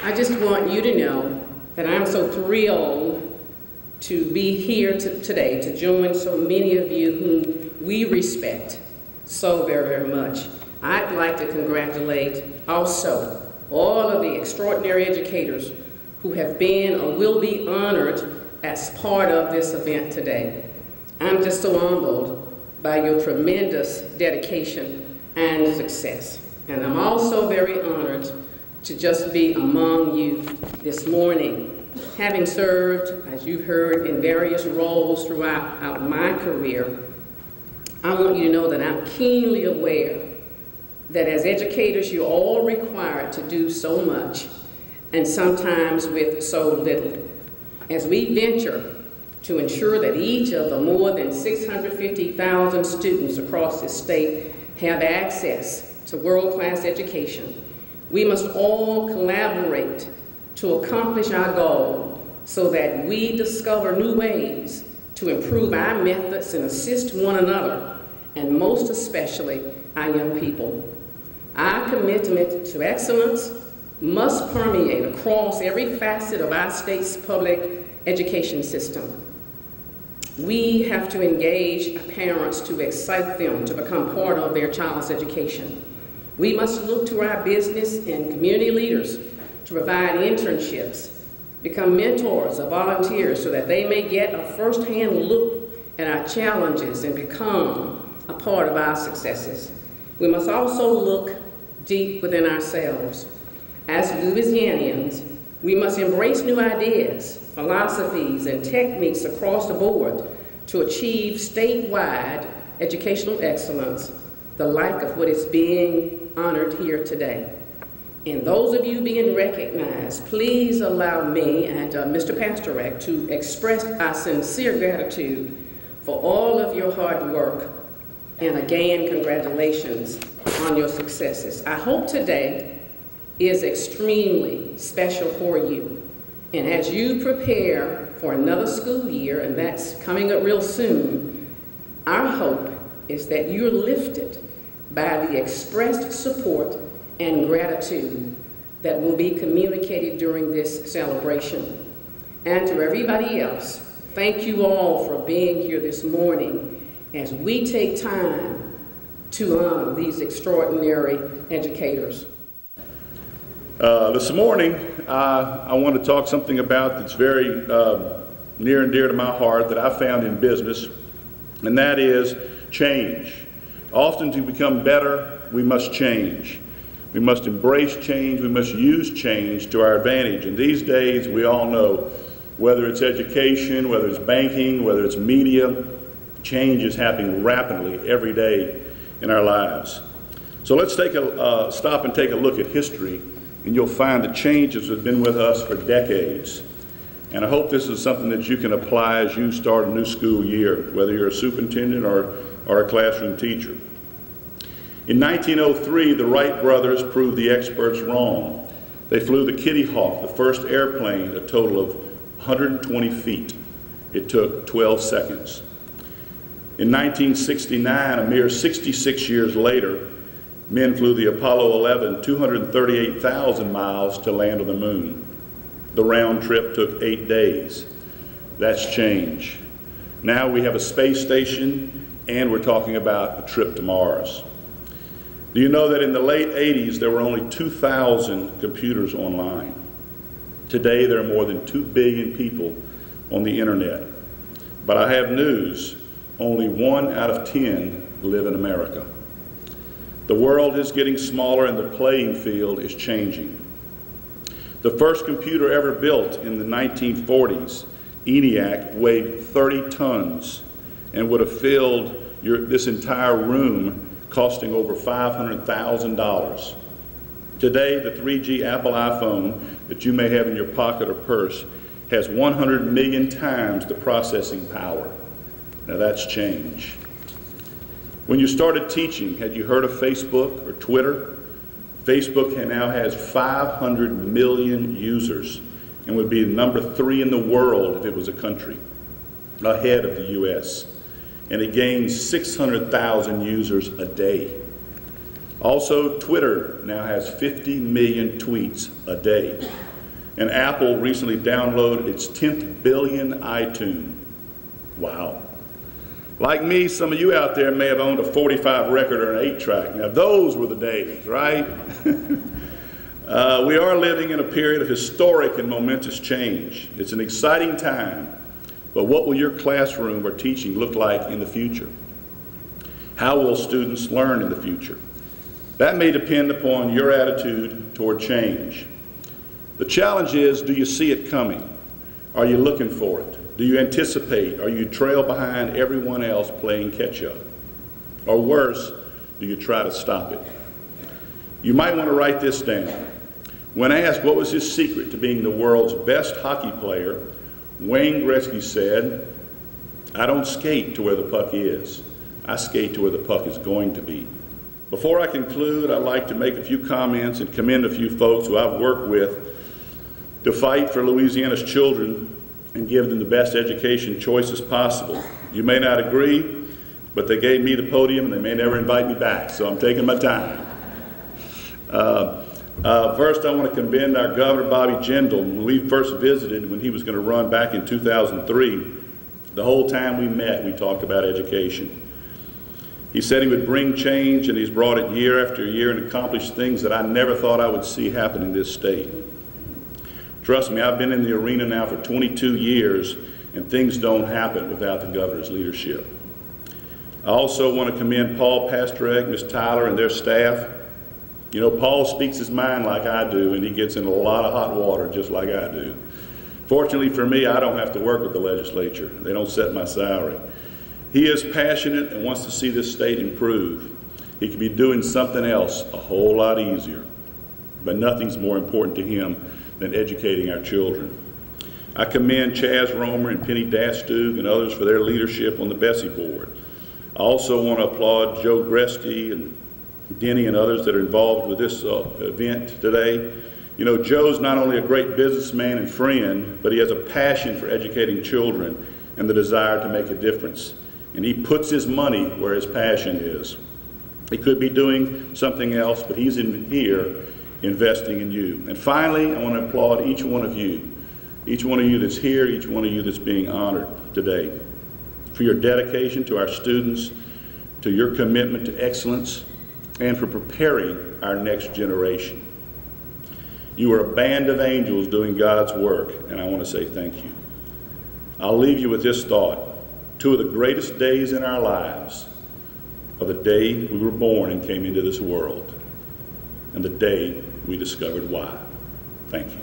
I just want you to know that I'm so thrilled to be here today to join so many of you whom we respect so very, very much. I'd like to congratulate also all of the extraordinary educators who have been or will be honored as part of this event today. I'm just so humbled by your tremendous dedication and success. And I'm also very honored to just be among you this morning. Having served, as you've heard, in various roles throughout my career, I want you to know that I'm keenly aware that as educators, you're all required to do so much, and sometimes with so little. As we venture to ensure that each of the more than 650,000 students across this state have access to world-class education, we must all collaborate to accomplish our goal so that we discover new ways to improve our methods and assist one another, and most especially our young people. Our commitment to excellence must permeate across every facet of our state's public education system. We have to engage parents to excite them to become part of their child's education. We must look to our business and community leaders to provide internships, become mentors or volunteers so that they may get a first-hand look at our challenges and become a part of our successes. We must also look deep within ourselves. As Louisianians, we must embrace new ideas, philosophies, and techniques across the board to achieve statewide educational excellence, the like of what is being honored here today. And those of you being recognized, please allow me and Mr. Pastorek to express our sincere gratitude for all of your hard work. And again, congratulations on your successes. I hope today is extremely special for you. And as you prepare for another school year, and that's coming up real soon, our hope is that you're lifted by the expressed support and gratitude that will be communicated during this celebration. And to everybody else, thank you all for being here this morning as we take time to honor these extraordinary educators. This morning, I want to talk something about that's very near and dear to my heart that I found in business, and that is change. Often to become better, we must change. We must embrace change. We must use change to our advantage. And these days, we all know, whether it's education, whether it's banking, whether it's media, change is happening rapidly every day in our lives. So let's take a stop and take a look at history, and you'll find that changes have been with us for decades. And I hope this is something that you can apply as you start a new school year, whether you're a superintendent or a classroom teacher. In 1903, the Wright brothers proved the experts wrong. They flew the Kitty Hawk, the first airplane, a total of 120 feet. It took 12 seconds. In 1969, a mere 66 years later, men flew the Apollo 11, 238,000 miles to land on the moon. The round trip took 8 days. That's change. Now we have a space station, and we're talking about a trip to Mars. Do you know that in the late 80s, there were only 2,000 computers online? Today, there are more than 2 billion people on the internet. But I have news, only 1 out of 10 live in America. The world is getting smaller and the playing field is changing. The first computer ever built in the 1940s, ENIAC, weighed 30 tons and would have filled this entire room, costing over $500,000. Today, the 3G Apple iPhone that you may have in your pocket or purse has 100 million times the processing power. Now that's change. When you started teaching, had you heard of Facebook or Twitter? Facebook now has 500 million users and would be number 3 in the world if it was a country, ahead of the US. And it gains 600,000 users a day. Also, Twitter now has 50 million tweets a day. And Apple recently downloaded its 10th billion iTunes. Wow. Like me, some of you out there may have owned a 45 record or an 8-track. Now those were the days, right? We are living in a period of historic and momentous change. It's an exciting time, but what will your classroom or teaching look like in the future? How will students learn in the future? That may depend upon your attitude toward change. The challenge is, do you see it coming? Are you looking for it? Do you anticipate? Or you trail behind everyone else playing catch up? Or worse, do you try to stop it? You might want to write this down. When asked what was his secret to being the world's best hockey player, Wayne Gretzky said, "I don't skate to where the puck is. I skate to where the puck is going to be." Before I conclude, I'd like to make a few comments and commend a few folks who I've worked with to fight for Louisiana's children and give them the best education choices possible. You may not agree, but they gave me the podium and they may never invite me back, so I'm taking my time. First, I want to commend our Governor, Bobby Jindal. When we first visited, when he was going to run back in 2003, the whole time we met, we talked about education. He said he would bring change, and he's brought it year after year and accomplished things that I never thought I would see happen in this state. Trust me, I've been in the arena now for 22 years, and things don't happen without the governor's leadership. I also want to commend Paul Pasterek, Ms. Tyler, and their staff. You know, Paul speaks his mind like I do, and he gets in a lot of hot water just like I do. Fortunately for me, I don't have to work with the legislature. They don't set my salary. He is passionate and wants to see this state improve. He could be doing something else a whole lot easier, but nothing's more important to him than educating our children. I commend Chaz Romer and Penny Dastug and others for their leadership on the Bessie board. I also want to applaud Joe Gresty and Denny and others that are involved with this event today. You know, Joe's not only a great businessman and friend, but he has a passion for educating children and the desire to make a difference. And he puts his money where his passion is. He could be doing something else, but he's in here investing in you. And finally, I want to applaud each one of you that's here, each one of you that's being honored today, for your dedication to our students, to your commitment to excellence, and for preparing our next generation. You are a band of angels doing God's work, and I want to say thank you. I'll leave you with this thought. Two of the greatest days in our lives are the day we were born and came into this world, and the day we discovered why. Thank you.